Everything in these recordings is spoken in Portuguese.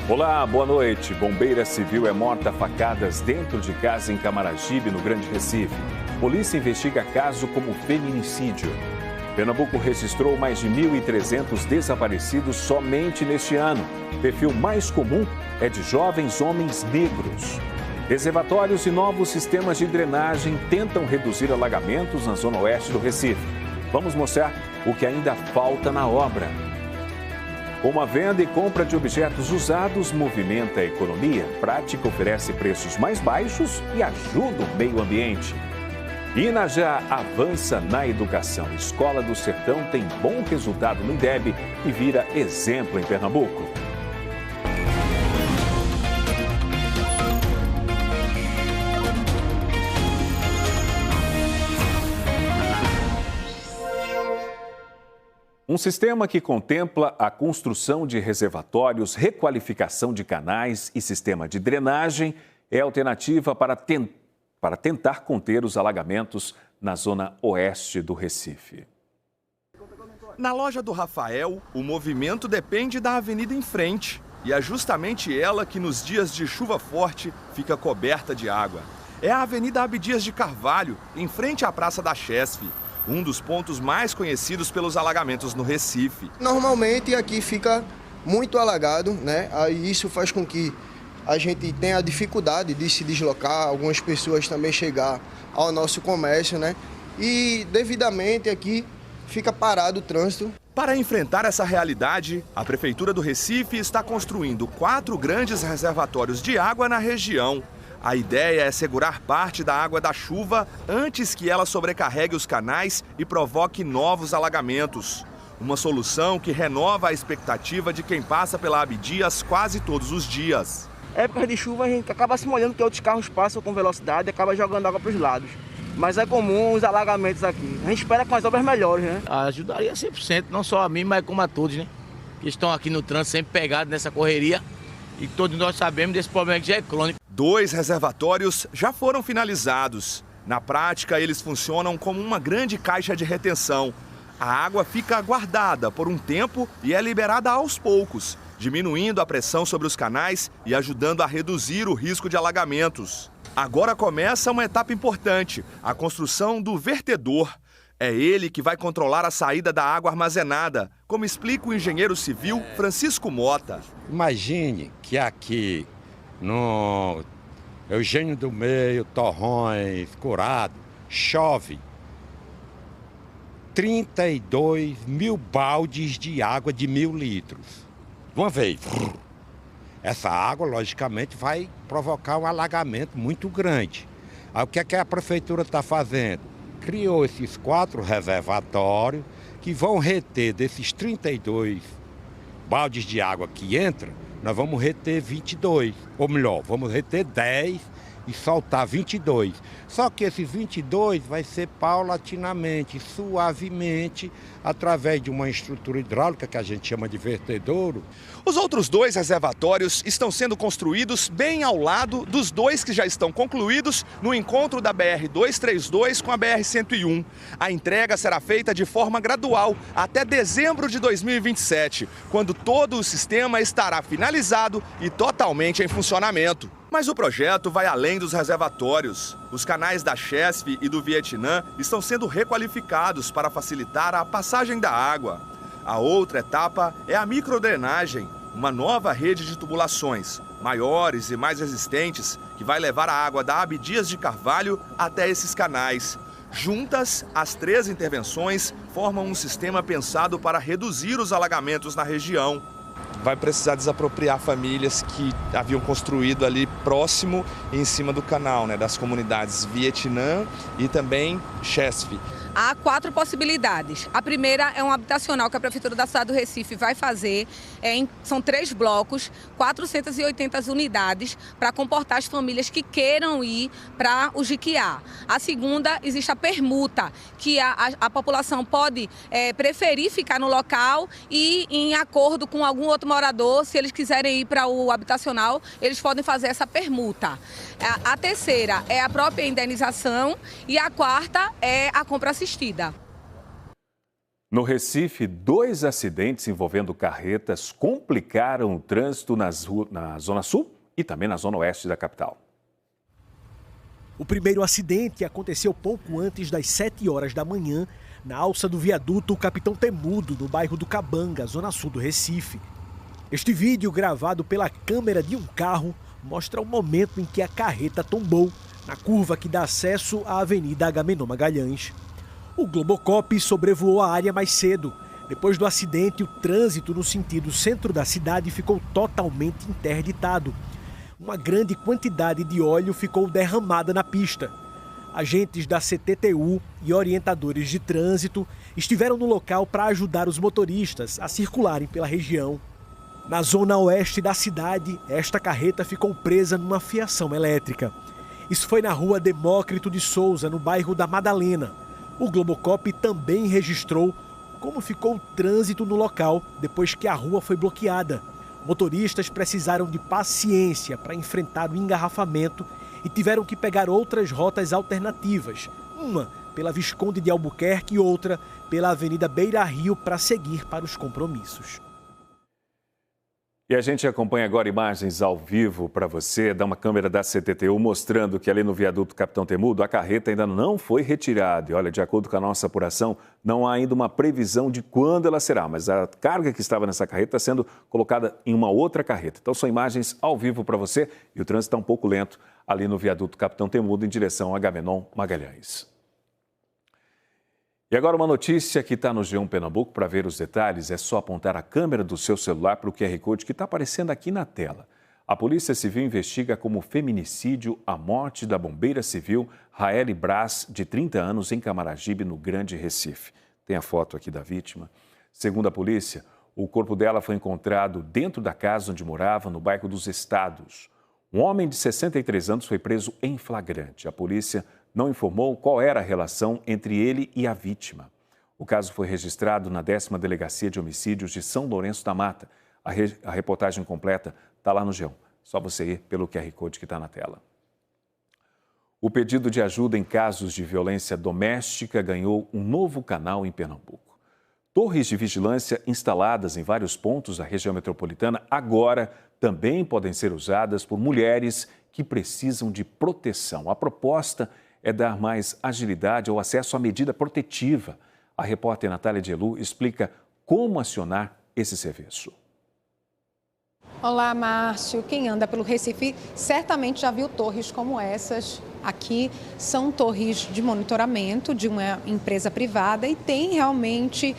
Olá, boa noite. Bombeira civil é morta a facadas dentro de casa em Camaragibe, no Grande Recife. Polícia investiga caso como feminicídio. Pernambuco registrou mais de 1.300 desaparecidos somente neste ano. O perfil mais comum é de jovens homens negros. Reservatórios e novos sistemas de drenagem tentam reduzir alagamentos na zona oeste do Recife. Vamos mostrar o que ainda falta na obra. Como a venda e compra de objetos usados movimenta a economia, Prática oferece preços mais baixos e ajuda o meio ambiente. Inajá avança na educação. Escola do Sertão tem bom resultado no INDEB e vira exemplo em Pernambuco. Um sistema que contempla a construção de reservatórios, requalificação de canais e sistema de drenagem é alternativa para tentar conter os alagamentos na zona oeste do Recife. Na loja do Rafael, o movimento depende da avenida em frente. E é justamente ela que nos dias de chuva forte fica coberta de água. É a Avenida Abdias de Carvalho, em frente à Praça da Chesf. Um dos pontos mais conhecidos pelos alagamentos no Recife. Normalmente aqui fica muito alagado, né? Aí isso faz com que a gente tenha dificuldade de se deslocar, algumas pessoas também chegar ao nosso comércio, né? E devidamente aqui fica parado o trânsito. Para enfrentar essa realidade, a Prefeitura do Recife está construindo 4 grandes reservatórios de água na região. A ideia é segurar parte da água da chuva antes que ela sobrecarregue os canais e provoque novos alagamentos. Uma solução que renova a expectativa de quem passa pela Abdias quase todos os dias. Época de chuva a gente acaba se molhando porque outros carros passam com velocidade e acaba jogando água para os lados. Mas é comum os alagamentos aqui. A gente espera com as obras melhores, né? Ajudaria 100%, não só a mim, mas como a todos, né? Que estão aqui no trânsito sempre pegados nessa correria. E todos nós sabemos desse problema que já é crônico. 2 reservatórios já foram finalizados. Na prática, eles funcionam como uma grande caixa de retenção. A água fica guardada por um tempo e é liberada aos poucos, diminuindo a pressão sobre os canais e ajudando a reduzir o risco de alagamentos. Agora começa uma etapa importante, a construção do vertedor. É ele que vai controlar a saída da água armazenada, como explica o engenheiro civil Francisco Mota. Imagine que aqui no Eugênio do Meio, Torrões, Curado, chove 32 mil baldes de água de 1.000 litros. De uma vez. Essa água, logicamente, vai provocar um alagamento muito grande. Aí o que é que a prefeitura está fazendo? Criou esses 4 reservatórios que vão reter desses 32 baldes de água que entram, nós vamos reter 22, ou melhor, vamos reter 10 e soltar 22. Só que esses 22 vai ser paulatinamente, suavemente, através de uma estrutura hidráulica que a gente chama de vertedouro. Os outros 2 reservatórios estão sendo construídos bem ao lado dos 2 que já estão concluídos no encontro da BR-232 com a BR-101. A entrega será feita de forma gradual até dezembro de 2027, quando todo o sistema estará finalizado e totalmente em funcionamento. Mas o projeto vai além dos reservatórios. Os canais da Chesf e do Vietnã estão sendo requalificados para facilitar a passagem da água. A outra etapa é a microdrenagem, uma nova rede de tubulações, maiores e mais resistentes, que vai levar a água da Abdias de Carvalho até esses canais. Juntas, as 3 intervenções formam um sistema pensado para reduzir os alagamentos na região. Vai precisar desapropriar famílias que haviam construído ali próximo e em cima do canal, né, das comunidades Vietnã e também Chesf. Há 4 possibilidades. A primeira é um habitacional que a Prefeitura da cidade do Recife vai fazer. São 3 blocos, 480 unidades para comportar as famílias que queiram ir para o Jiquiá. A segunda, existe a permuta, que a população pode preferir ficar no local e, em acordo com algum outro morador, se eles quiserem ir para o habitacional, eles podem fazer essa permuta. A terceira é a própria indenização e a quarta é a compra assistida. No Recife, 2 acidentes envolvendo carretas complicaram o trânsito na Zona Sul e também na Zona Oeste da capital. O primeiro acidente aconteceu pouco antes das 7 horas da manhã, na alça do viaduto Capitão Temudo, no bairro do Cabanga, Zona Sul do Recife. Este vídeo, gravado pela câmera de um carro, mostra o momento em que a carreta tombou na curva que dá acesso à Avenida Agamenon Magalhães. O Globocop sobrevoou a área mais cedo. Depois do acidente, o trânsito no sentido centro da cidade ficou totalmente interditado. Uma grande quantidade de óleo ficou derramada na pista. Agentes da CTTU e orientadores de trânsito estiveram no local para ajudar os motoristas a circularem pela região. Na zona oeste da cidade, esta carreta ficou presa numa fiação elétrica. Isso foi na rua Demócrito de Souza, no bairro da Madalena. O Globocop também registrou como ficou o trânsito no local depois que a rua foi bloqueada. Motoristas precisaram de paciência para enfrentar o engarrafamento e tiveram que pegar outras rotas alternativas, uma pela Visconde de Albuquerque e outra pela Avenida Beira Rio para seguir para os compromissos. E a gente acompanha agora imagens ao vivo para você, da uma câmera da CTTU mostrando que ali no viaduto Capitão Temudo a carreta ainda não foi retirada. E olha, de acordo com a nossa apuração, não há ainda uma previsão de quando ela será, mas a carga que estava nessa carreta está sendo colocada em uma outra carreta. Então são imagens ao vivo para você e o trânsito está um pouco lento ali no viaduto Capitão Temudo em direção a Agamenon Magalhães. E agora uma notícia que está no G1 Pernambuco. Para ver os detalhes, é só apontar a câmera do seu celular para o QR Code que está aparecendo aqui na tela. A Polícia Civil investiga como feminicídio a morte da bombeira civil Raeli Braz, de 30 anos, em Camaragibe, no Grande Recife. Tem a foto aqui da vítima. Segundo a polícia, o corpo dela foi encontrado dentro da casa onde morava, no bairro dos Estados. Um homem de 63 anos foi preso em flagrante. A polícia não informou qual era a relação entre ele e a vítima. O caso foi registrado na 10ª Delegacia de Homicídios de São Lourenço da Mata. A reportagem completa está lá no G1. Só você ir pelo QR Code que está na tela. O pedido de ajuda em casos de violência doméstica ganhou um novo canal em Pernambuco. Torres de vigilância instaladas em vários pontos da região metropolitana agora também podem ser usadas por mulheres que precisam de proteção. A proposta é dar mais agilidade ao acesso à medida protetiva. A repórter Natália Dielu explica como acionar esse serviço. Olá, Márcio. Quem anda pelo Recife certamente já viu torres como essas. Aqui são torres de monitoramento de uma empresa privada e tem realmente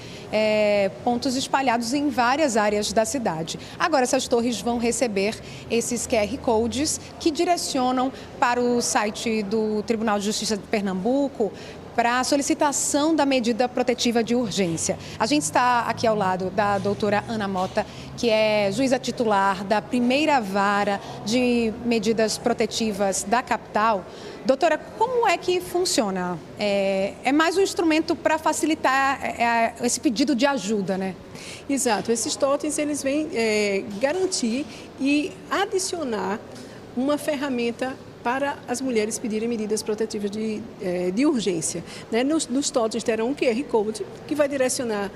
pontos espalhados em várias áreas da cidade. Agora, essas torres vão receber esses QR Codes que direcionam para o site do Tribunal de Justiça de Pernambuco para a solicitação da medida protetiva de urgência. A gente está aqui ao lado da doutora Ana Mota, que é juíza titular da primeira vara de medidas protetivas da capital. Doutora, como é que funciona? É mais um instrumento para facilitar esse pedido de ajuda, né? Exato. Esses totens, eles vêm garantir e adicionar uma ferramenta para as mulheres pedirem medidas protetivas de urgência. Né? Nos totens terão um QR Code que vai direcionar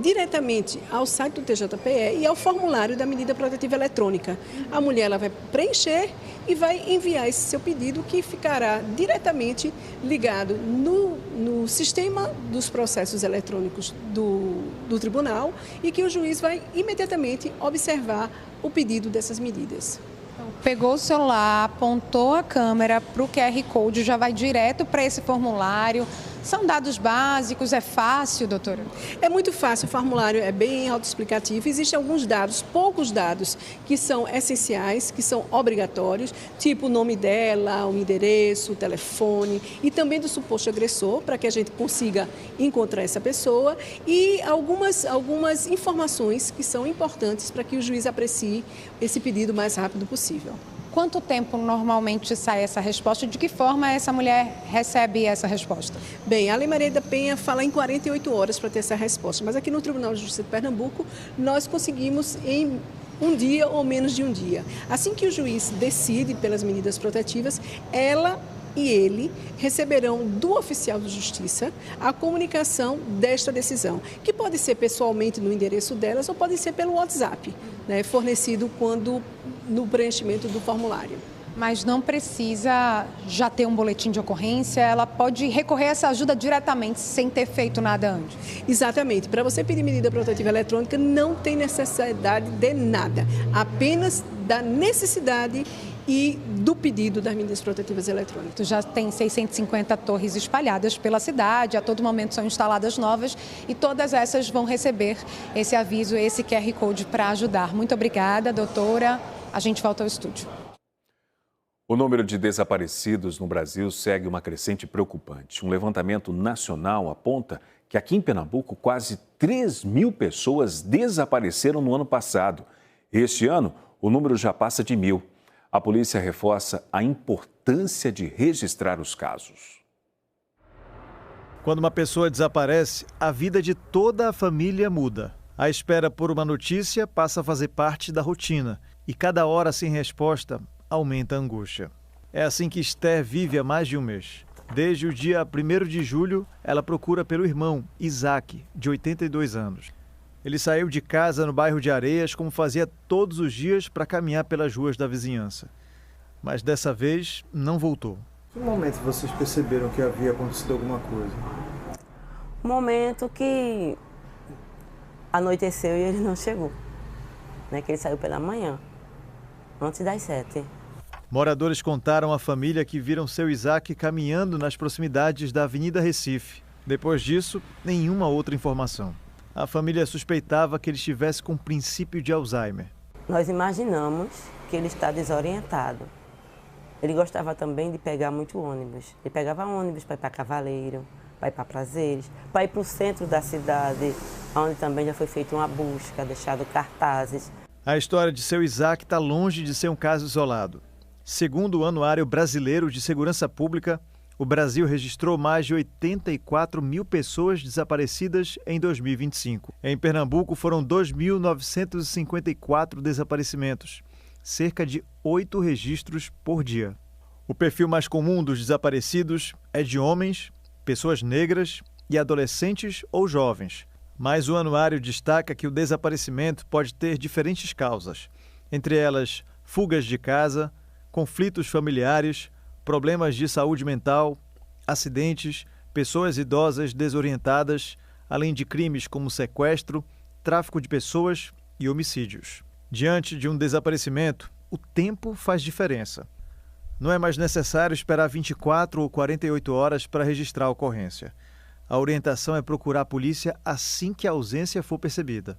diretamente ao site do TJPE e ao formulário da medida protetiva eletrônica. A mulher ela vai preencher e vai enviar esse seu pedido, que ficará diretamente ligado no sistema dos processos eletrônicos do tribunal e que o juiz vai imediatamente observar o pedido dessas medidas. Pegou o celular, apontou a câmera para o QR Code, já vai direto para esse formulário. São dados básicos, é fácil, doutora? É muito fácil, o formulário é bem autoexplicativo. Existem alguns dados, poucos dados, que são essenciais, que são obrigatórios, tipo o nome dela, o endereço, o telefone e também do suposto agressor, para que a gente consiga encontrar essa pessoa, e algumas informações que são importantes para que o juiz aprecie esse pedido o mais rápido possível. Quanto tempo normalmente sai essa resposta? De que forma essa mulher recebe essa resposta? Bem, a Lei Maria da Penha fala em 48 horas para ter essa resposta, mas aqui no Tribunal de Justiça de Pernambuco nós conseguimos em um dia ou menos de um dia. Assim que o juiz decide pelas medidas protetivas, ela e ele receberão do oficial de justiça a comunicação desta decisão, que pode ser pessoalmente no endereço delas ou pode ser pelo WhatsApp, né, fornecido no preenchimento do formulário. Mas não precisa já ter um boletim de ocorrência, ela pode recorrer a essa ajuda diretamente, sem ter feito nada antes. Exatamente. Para você pedir medida protetiva eletrônica, não tem necessidade de nada, apenas da necessidade e do pedido das medidas protetivas eletrônicas. Já tem 650 torres espalhadas pela cidade, a todo momento são instaladas novas e todas essas vão receber esse aviso, esse QR Code para ajudar. Muito obrigada, doutora. A gente volta ao estúdio. O número de desaparecidos no Brasil segue uma crescente preocupante. Um levantamento nacional aponta que aqui em Pernambuco quase 3.000 pessoas desapareceram no ano passado. Este ano, o número já passa de 1.000. A polícia reforça a importância de registrar os casos. Quando uma pessoa desaparece, a vida de toda a família muda. A espera por uma notícia passa a fazer parte da rotina e cada hora sem resposta aumenta a angústia. É assim que Esther vive há mais de um mês. Desde o dia 1º de julho, ela procura pelo irmão, Isaac, de 82 anos. Ele saiu de casa no bairro de Areias, como fazia todos os dias, para caminhar pelas ruas da vizinhança. Mas dessa vez, não voltou. Que momento vocês perceberam que havia acontecido alguma coisa? O momento que anoiteceu e ele não chegou. Né? Que ele saiu pela manhã, antes das 7. Moradores contaram à família que viram seu Isaac caminhando nas proximidades da Avenida Recife. Depois disso, nenhuma outra informação. A família suspeitava que ele estivesse com princípio de Alzheimer. Nós imaginamos que ele está desorientado. Ele gostava também de pegar muito ônibus. Ele pegava ônibus para ir para Cavaleiro, para ir para Prazeres, para ir para o centro da cidade, onde também já foi feita uma busca, deixado cartazes. A história de seu Isaac está longe de ser um caso isolado. Segundo o Anuário Brasileiro de Segurança Pública, o Brasil registrou mais de 84.000 pessoas desaparecidas em 2025. Em Pernambuco, foram 2.954 desaparecimentos, cerca de 8 registros por dia. O perfil mais comum dos desaparecidos é de homens, pessoas negras e adolescentes ou jovens. Mas o anuário destaca que o desaparecimento pode ter diferentes causas, entre elas fugas de casa, conflitos familiares, problemas de saúde mental, acidentes, pessoas idosas desorientadas, além de crimes como sequestro, tráfico de pessoas e homicídios. Diante de um desaparecimento, o tempo faz diferença. Não é mais necessário esperar 24 ou 48 horas para registrar a ocorrência. A orientação é procurar a polícia assim que a ausência for percebida.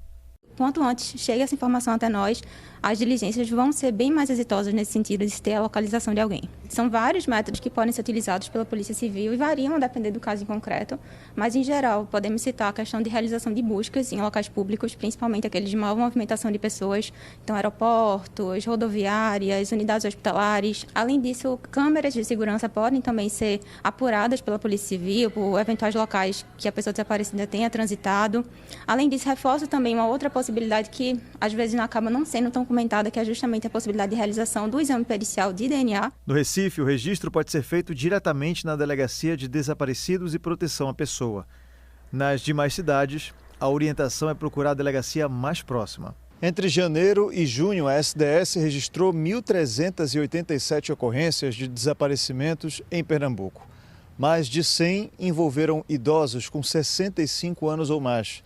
Quanto antes chega essa informação até nós, as diligências vão ser bem mais exitosas nesse sentido de ter a localização de alguém. São vários métodos que podem ser utilizados pela Polícia Civil e variam a depender do caso em concreto, mas em geral podemos citar a questão de realização de buscas em locais públicos, principalmente aqueles de maior movimentação de pessoas, então aeroportos, rodoviárias, unidades hospitalares. Além disso, câmeras de segurança podem também ser apuradas pela Polícia Civil por eventuais locais que a pessoa desaparecida tenha transitado. Além disso, reforço também uma outra possibilidade que às vezes não acaba não sendo tão comentada, que é justamente a possibilidade de realização do exame pericial de DNA. No Recife, o registro pode ser feito diretamente na Delegacia de Desaparecidos e Proteção à Pessoa. Nas demais cidades, a orientação é procurar a delegacia mais próxima. Entre janeiro e junho, a SDS registrou 1.387 ocorrências de desaparecimentos em Pernambuco. Mais de 100 envolveram idosos com 65 anos ou mais.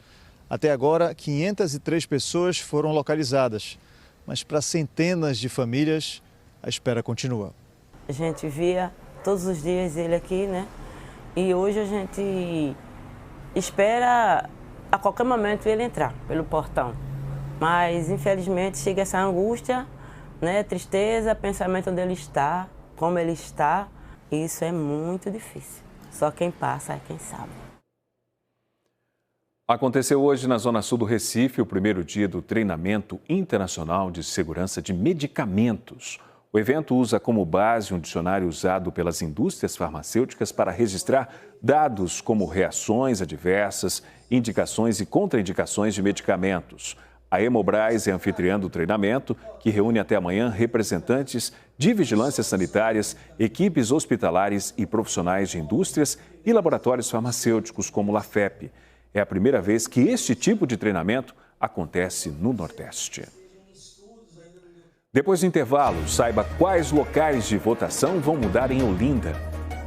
Até agora, 503 pessoas foram localizadas, mas para centenas de famílias, a espera continua. A gente via todos os dias ele aqui, né? E hoje a gente espera a qualquer momento ele entrar pelo portão. Mas, infelizmente, chega essa angústia, né? Tristeza, pensamento onde ele está, como ele está. E isso é muito difícil. Só quem passa é quem sabe. Aconteceu hoje na Zona Sul do Recife o primeiro dia do treinamento internacional de segurança de medicamentos. O evento usa como base um dicionário usado pelas indústrias farmacêuticas para registrar dados como reações adversas, indicações e contraindicações de medicamentos. A A Hemobras é anfitriã do treinamento, que reúne até amanhã representantes de vigilâncias sanitárias, equipes hospitalares e profissionais de indústrias e laboratórios farmacêuticos como Lafep. É a primeira vez que este tipo de treinamento acontece no Nordeste. Depois do intervalo, saiba quais locais de votação vão mudar em Olinda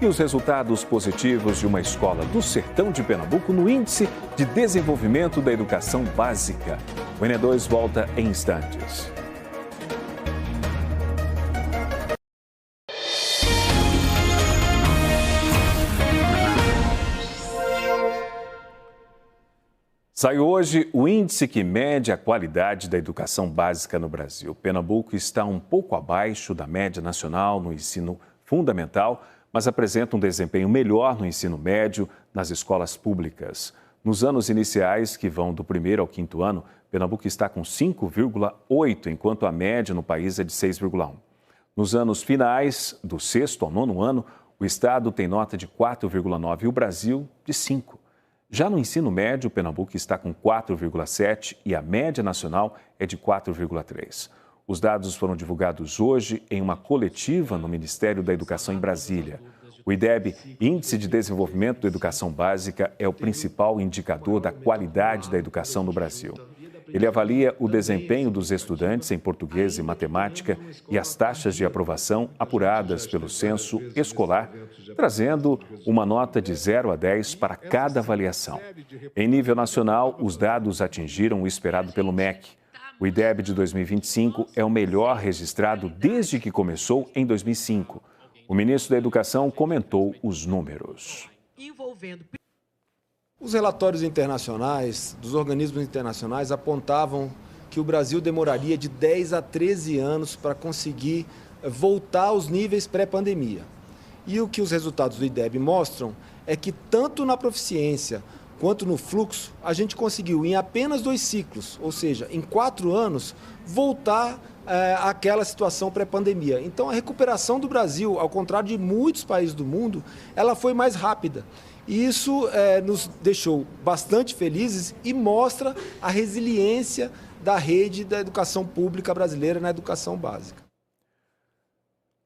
e os resultados positivos de uma escola do sertão de Pernambuco no Índice de Desenvolvimento da Educação Básica. O ENE2 volta em instantes. Saiu hoje o índice que mede a qualidade da educação básica no Brasil. Pernambuco está um pouco abaixo da média nacional no ensino fundamental, mas apresenta um desempenho melhor no ensino médio nas escolas públicas. Nos anos iniciais, que vão do 1º ao 5º ano, Pernambuco está com 5,8, enquanto a média no país é de 6,1. Nos anos finais, do 6º ao 9º ano, o estado tem nota de 4,9 e o Brasil de 5. Já no ensino médio, Pernambuco está com 4,7 e a média nacional é de 4,3. Os dados foram divulgados hoje em uma coletiva no Ministério da Educação em Brasília. O IDEB, Índice de Desenvolvimento da Educação Básica, é o principal indicador da qualidade da educação no Brasil. Ele avalia o desempenho dos estudantes em português e matemática e as taxas de aprovação apuradas pelo censo escolar, trazendo uma nota de 0 a 10 para cada avaliação. Em nível nacional, os dados atingiram o esperado pelo MEC. O IDEB de 2025 é o melhor registrado desde que começou em 2005. O ministro da Educação comentou os números. Os relatórios internacionais, dos organismos internacionais, apontavam que o Brasil demoraria de 10 a 13 anos para conseguir voltar aos níveis pré-pandemia. E o que os resultados do IDEB mostram é que tanto na proficiência quanto no fluxo, a gente conseguiu em apenas 2 ciclos, ou seja, em 4 anos, voltar àquela situação pré-pandemia. Então a recuperação do Brasil, ao contrário de muitos países do mundo, ela foi mais rápida. E isso nos deixou bastante felizes e mostra a resiliência da rede da educação pública brasileira na educação básica.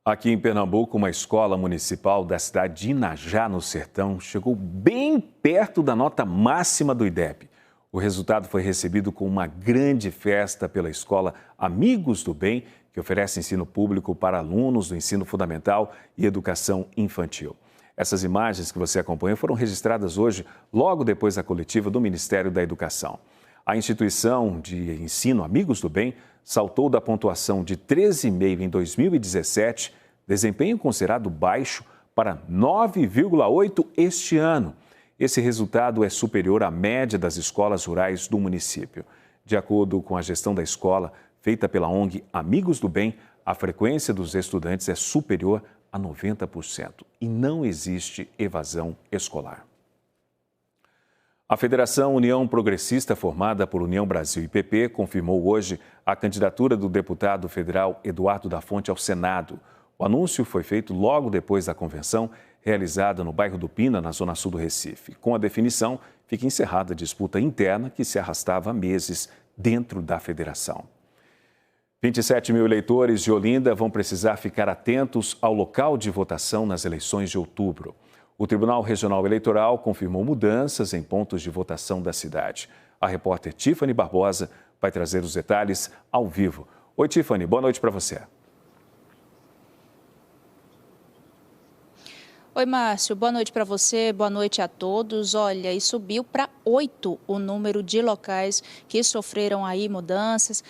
Aqui em Pernambuco, uma escola municipal da cidade de Inajá, no Sertão, chegou bem perto da nota máxima do IDEB. O resultado foi recebido com uma grande festa pela escola Amigos do Bem, que oferece ensino público para alunos do ensino fundamental e educação infantil. Essas imagens que você acompanhou foram registradas hoje, logo depois da coletiva do Ministério da Educação. A instituição de ensino Amigos do Bem saltou da pontuação de 13,5 em 2017, desempenho considerado baixo, para 9,8 este ano. Esse resultado é superior à média das escolas rurais do município. De acordo com a gestão da escola, feita pela ONG Amigos do Bem, a frequência dos estudantes é superior a 90% e não existe evasão escolar. A Federação União Progressista, formada por União Brasil e PP, confirmou hoje a candidatura do deputado federal Eduardo da Fonte ao Senado. O anúncio foi feito logo depois da convenção realizada no bairro do Pina, na zona sul do Recife. Com a definição, fica encerrada a disputa interna que se arrastava há meses dentro da federação. 27 mil eleitores de Olinda vão precisar ficar atentos ao local de votação nas eleições de outubro. O Tribunal Regional Eleitoral confirmou mudanças em pontos de votação da cidade. A repórter Tiffany Barbosa vai trazer os detalhes ao vivo. Oi, Tiffany, boa noite para você. Oi, Márcio, boa noite para você, boa noite a todos. Olha, e subiu para 8 o número de locais que sofreram aí mudanças.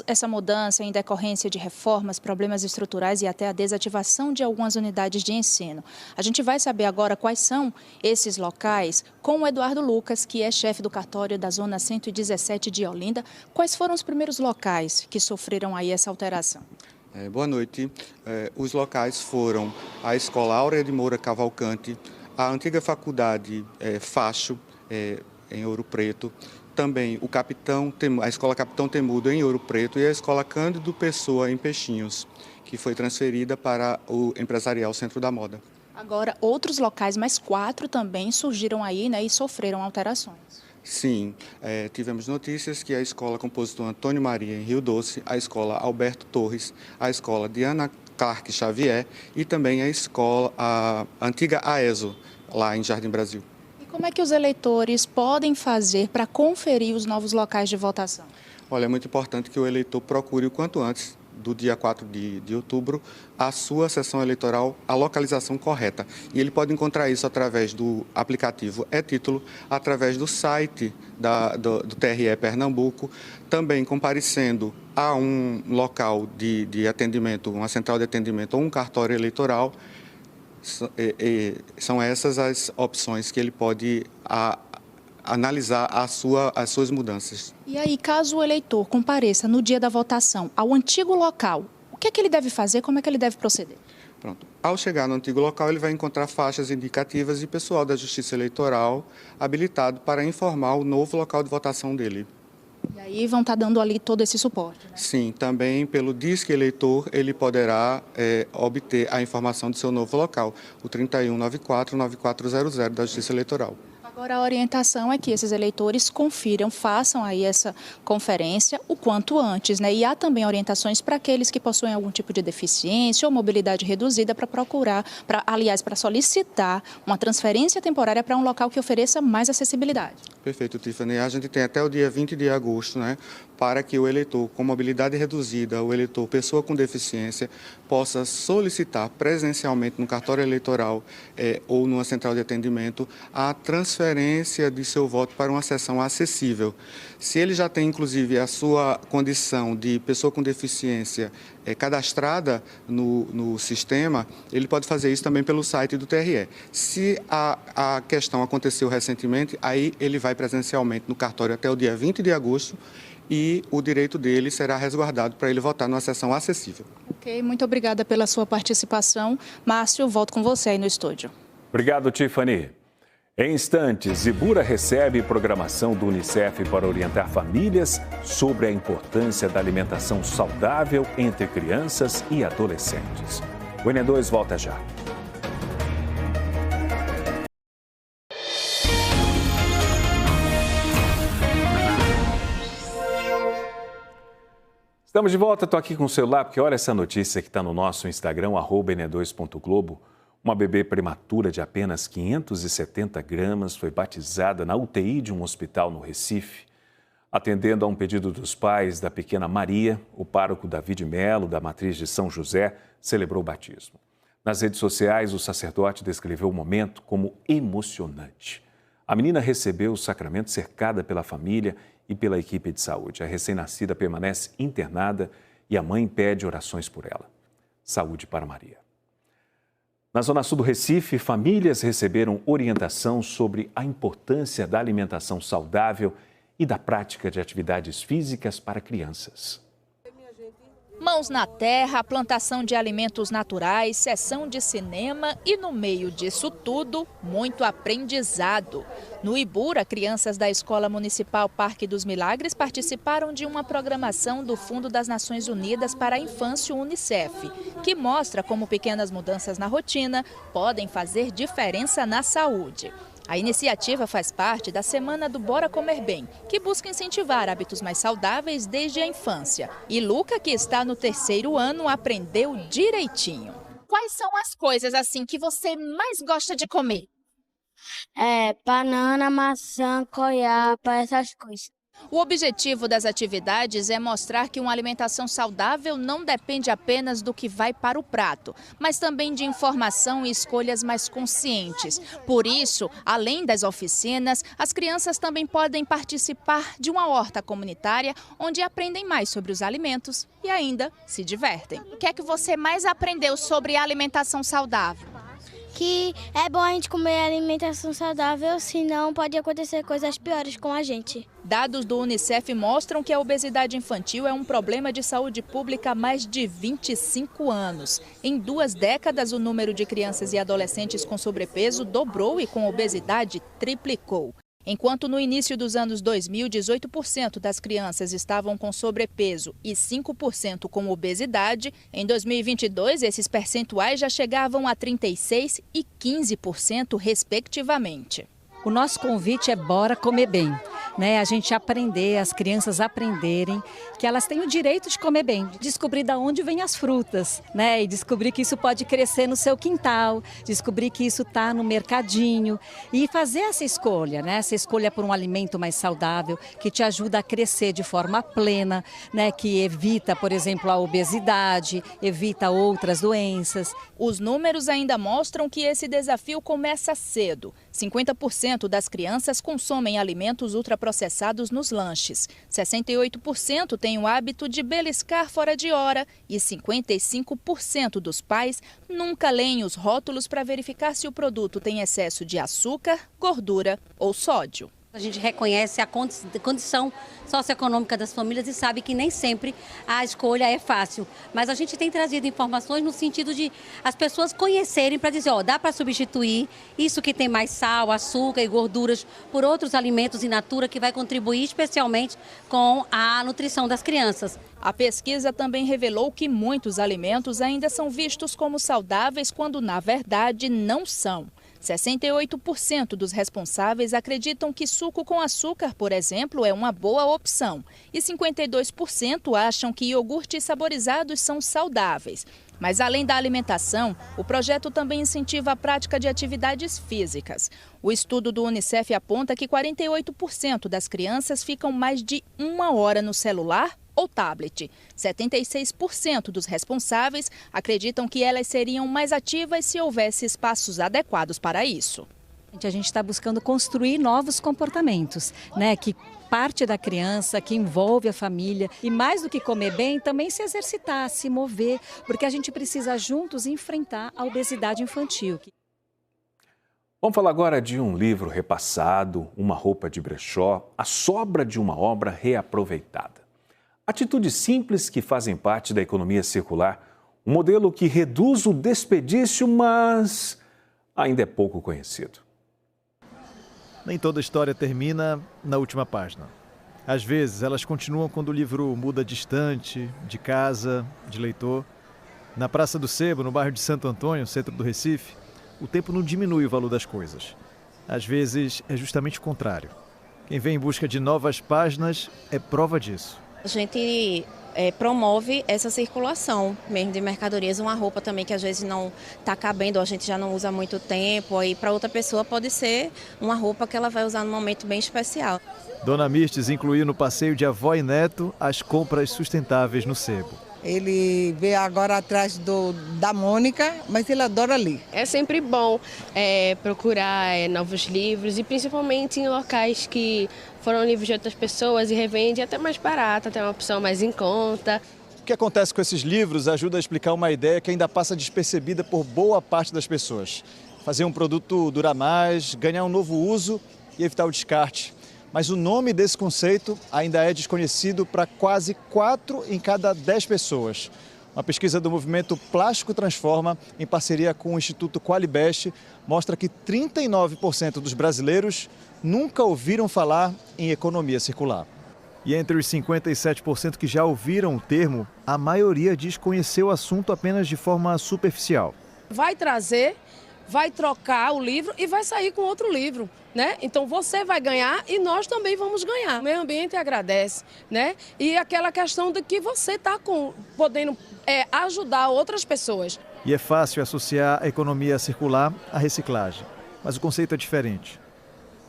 Essa mudança em decorrência de reformas, problemas estruturais e até a desativação de algumas unidades de ensino. A gente vai saber agora quais são esses locais com o Eduardo Lucas, que é chefe do cartório da Zona 117 de Olinda. Quais foram os primeiros locais que sofreram aí essa alteração? Boa noite. Os locais foram a Escola Áurea de Moura Cavalcante, a antiga faculdade Facho, em Ouro Preto, também a Escola Capitão Temudo, em Ouro Preto, e a Escola Cândido Pessoa, em Peixinhos, que foi transferida para o Empresarial Centro da Moda. Agora, outros locais, mais 4 também surgiram aí, né, e sofreram alterações. Sim, tivemos notícias que a Escola Compositor Antônio Maria, em Rio Doce, a Escola Alberto Torres, a Escola Diana Clark Xavier e também a antiga AESO, lá em Jardim Brasil. E como é que os eleitores podem fazer para conferir os novos locais de votação? Olha, é muito importante que o eleitor procure o quanto antes, do dia 4 de outubro, a sua sessão eleitoral, a localização correta. E ele pode encontrar isso através do aplicativo e-Título, através do site do TRE Pernambuco, também comparecendo a um local de atendimento, uma central de atendimento ou um cartório eleitoral. São essas as opções que ele pode analisar as suas mudanças. E aí, caso o eleitor compareça no dia da votação ao antigo local, o que é que ele deve fazer, como é que ele deve proceder? Pronto. Ao chegar no antigo local, ele vai encontrar faixas indicativas e pessoal da Justiça Eleitoral habilitado para informar o novo local de votação dele. E aí vão estar dando ali todo esse suporte, né? Sim, também pelo Disque Eleitor ele poderá obter a informação do seu novo local, o 3194-9400 da Justiça Eleitoral. Agora, a orientação é que esses eleitores confiram, façam aí essa conferência o quanto antes, né? E há também orientações para aqueles que possuem algum tipo de deficiência ou mobilidade reduzida para procurar, para solicitar uma transferência temporária para um local que ofereça mais acessibilidade. Perfeito, Tiffany. A gente tem até o dia 20 de agosto, né, para que o eleitor com mobilidade reduzida, o eleitor pessoa com deficiência, possa solicitar presencialmente no cartório eleitoral ou numa central de atendimento a transferência de seu voto para uma sessão acessível. Se ele já tem, inclusive, a sua condição de pessoa com deficiência cadastrada no sistema, ele pode fazer isso também pelo site do TRE. Se a questão aconteceu recentemente, aí ele vai presencialmente no cartório até o dia 20 de agosto e o direito dele será resguardado para ele votar numa sessão acessível. Ok, muito obrigada pela sua participação. Márcio, volto com você aí no estúdio. Obrigado, Tiffany. Em instantes, Ibura recebe programação do Unicef para orientar famílias sobre a importância da alimentação saudável entre crianças e adolescentes. O ENE2 volta já. Estamos de volta, estou aqui com o celular, porque olha essa notícia que está no nosso Instagram, @ene2.globo. Uma bebê prematura de apenas 570 gramas foi batizada na UTI de um hospital no Recife. Atendendo a um pedido dos pais da pequena Maria, o pároco David Melo, da Matriz de São José, celebrou o batismo. Nas redes sociais, o sacerdote descreveu o momento como emocionante. A menina recebeu o sacramento cercada pela família e pela equipe de saúde. A recém-nascida permanece internada e a mãe pede orações por ela. Saúde para Maria. Na Zona Sul do Recife, famílias receberam orientação sobre a importância da alimentação saudável e da prática de atividades físicas para crianças. Mãos na terra, plantação de alimentos naturais, sessão de cinema e, no meio disso tudo, muito aprendizado. No Ibura, crianças da Escola Municipal Parque dos Milagres participaram de uma programação do Fundo das Nações Unidas para a Infância, Unicef, que mostra como pequenas mudanças na rotina podem fazer diferença na saúde. A iniciativa faz parte da Semana do Bora Comer Bem, que busca incentivar hábitos mais saudáveis desde a infância. E Luca, que está no 3º ano, aprendeu direitinho. Quais são as coisas assim que você mais gosta de comer? Banana, maçã, goiaba, essas coisas. O objetivo das atividades é mostrar que uma alimentação saudável não depende apenas do que vai para o prato, mas também de informação e escolhas mais conscientes. Por isso, além das oficinas, as crianças também podem participar de uma horta comunitária, onde aprendem mais sobre os alimentos e ainda se divertem. O que é que você mais aprendeu sobre alimentação saudável? Que é bom a gente comer alimentação saudável, senão pode acontecer coisas piores com a gente. Dados do Unicef mostram que a obesidade infantil é um problema de saúde pública há mais de 25 anos. Em 2 décadas, o número de crianças e adolescentes com sobrepeso dobrou e com obesidade triplicou. Enquanto no início dos anos 2000, 18% das crianças estavam com sobrepeso e 5% com obesidade, em 2022 esses percentuais já chegavam a 36% e 15%, respectivamente. O nosso convite é bora comer bem, né? A gente aprender, as crianças aprenderem que elas têm o direito de comer bem, descobrir de onde vêm as frutas, né? E descobrir que isso pode crescer no seu quintal, descobrir que isso está no mercadinho e fazer essa escolha, né? Essa escolha por um alimento mais saudável que te ajuda a crescer de forma plena, né? Que evita, por exemplo, a obesidade, evita outras doenças. Os números ainda mostram que esse desafio começa cedo. 50% das crianças consomem alimentos ultraprocessados nos lanches. 68% têm o hábito de beliscar fora de hora e 55% dos pais nunca leem os rótulos para verificar se o produto tem excesso de açúcar, gordura ou sódio. A gente reconhece a condição socioeconômica das famílias e sabe que nem sempre a escolha é fácil. Mas a gente tem trazido informações no sentido de as pessoas conhecerem para dizer, ó, dá para substituir isso que tem mais sal, açúcar e gorduras por outros alimentos in natura que vai contribuir especialmente com a nutrição das crianças. A pesquisa também revelou que muitos alimentos ainda são vistos como saudáveis quando na verdade não são. 68% dos responsáveis acreditam que suco com açúcar, por exemplo, é uma boa opção. E 52% acham que iogurtes saborizados são saudáveis. Mas além da alimentação, o projeto também incentiva a prática de atividades físicas. O estudo do Unicef aponta que 48% das crianças ficam mais de 1 hora no celular ou tablet. 76% dos responsáveis acreditam que elas seriam mais ativas se houvesse espaços adequados para isso. A gente está buscando construir novos comportamentos, né? Que parte da criança, que envolve a família e mais do que comer bem, também se exercitar, se mover, porque a gente precisa juntos enfrentar a obesidade infantil. Vamos falar agora de um livro repassado, uma roupa de brechó, a sobra de uma obra reaproveitada. Atitudes simples que fazem parte da economia circular, um modelo que reduz o desperdício, mas ainda é pouco conhecido. Nem toda história termina na última página. Às vezes, elas continuam quando o livro muda de estante, de casa, de leitor. Na Praça do Sebo, no bairro de Santo Antônio, centro do Recife, o tempo não diminui o valor das coisas. Às vezes, é justamente o contrário. Quem vem em busca de novas páginas é prova disso. A gente promove essa circulação mesmo de mercadorias, uma roupa também que às vezes não está cabendo, a gente já não usa há muito tempo, aí para outra pessoa pode ser uma roupa que ela vai usar num momento bem especial. Dona Mirtes incluiu no passeio de avó e neto as compras sustentáveis no Sebo. Ele veio agora atrás da Mônica, mas ele adora ler. É sempre bom procurar novos livros e principalmente em locais que foram livros de outras pessoas e revende até mais barato, até uma opção mais em conta. O que acontece com esses livros ajuda a explicar uma ideia que ainda passa despercebida por boa parte das pessoas. Fazer um produto durar mais, ganhar um novo uso e evitar o descarte. Mas o nome desse conceito ainda é desconhecido para quase 4 em cada 10 pessoas. Uma pesquisa do movimento Plástico Transforma, em parceria com o Instituto Qualibest, mostra que 39% dos brasileiros nunca ouviram falar em economia circular. E entre os 57% que já ouviram o termo, a maioria diz conhecer o assunto apenas de forma superficial. Vai trazer, vai trocar o livro e vai sair com outro livro, né? Então você vai ganhar e nós também vamos ganhar. O meio ambiente agradece, né? E aquela questão de que você está podendo ajudar outras pessoas. E é fácil associar a economia circular à reciclagem, mas o conceito é diferente.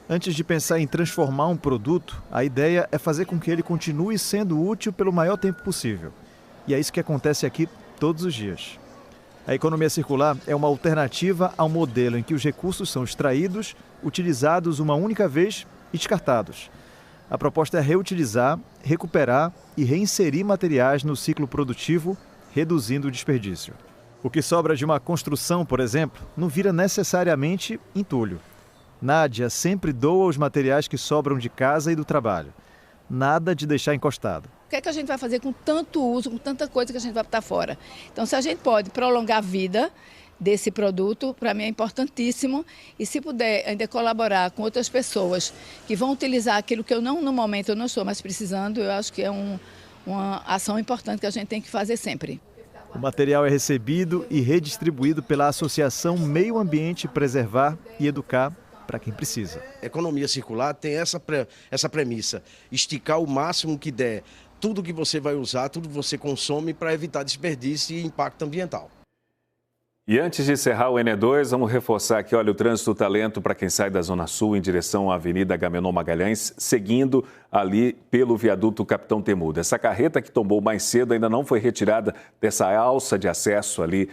Antes de pensar em transformar um produto, a ideia é fazer com que ele continue sendo útil pelo maior tempo possível. E é isso que acontece aqui todos os dias. A economia circular é uma alternativa ao modelo em que os recursos são extraídos, utilizados uma única vez e descartados. A proposta é reutilizar, recuperar e reinserir materiais no ciclo produtivo, reduzindo o desperdício. O que sobra de uma construção, por exemplo, não vira necessariamente entulho. Nádia sempre doa os materiais que sobram de casa e do trabalho. Nada de deixar encostado. O que é que a gente vai fazer com tanto uso, com tanta coisa que a gente vai botar fora? Então, se a gente pode prolongar a vida desse produto, para mim é importantíssimo. E se puder ainda colaborar com outras pessoas que vão utilizar aquilo que no momento eu não estou mais precisando, eu acho que é uma ação importante que a gente tem que fazer sempre. O material é recebido e redistribuído pela Associação Meio Ambiente Preservar e Educar, para quem precisa. Economia circular tem essa premissa, esticar o máximo que der tudo que você vai usar, tudo que você consome para evitar desperdício e impacto ambiental. E antes de encerrar o ENE2, vamos reforçar aqui, olha, o trânsito está lento para quem sai da Zona Sul em direção à Avenida Agamenon Magalhães, seguindo ali pelo viaduto Capitão Temudo. Essa carreta que tombou mais cedo ainda não foi retirada dessa alça de acesso ali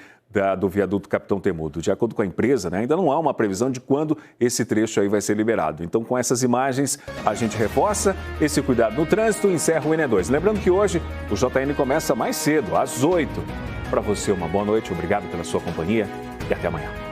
do viaduto Capitão Temudo. De acordo com a empresa, né, ainda não há uma previsão de quando esse trecho aí vai ser liberado. Então, com essas imagens, a gente reforça esse cuidado no trânsito e encerra o ENE2. Lembrando que hoje o JN começa mais cedo, às 8. Para você, uma boa noite, obrigado pela sua companhia e até amanhã.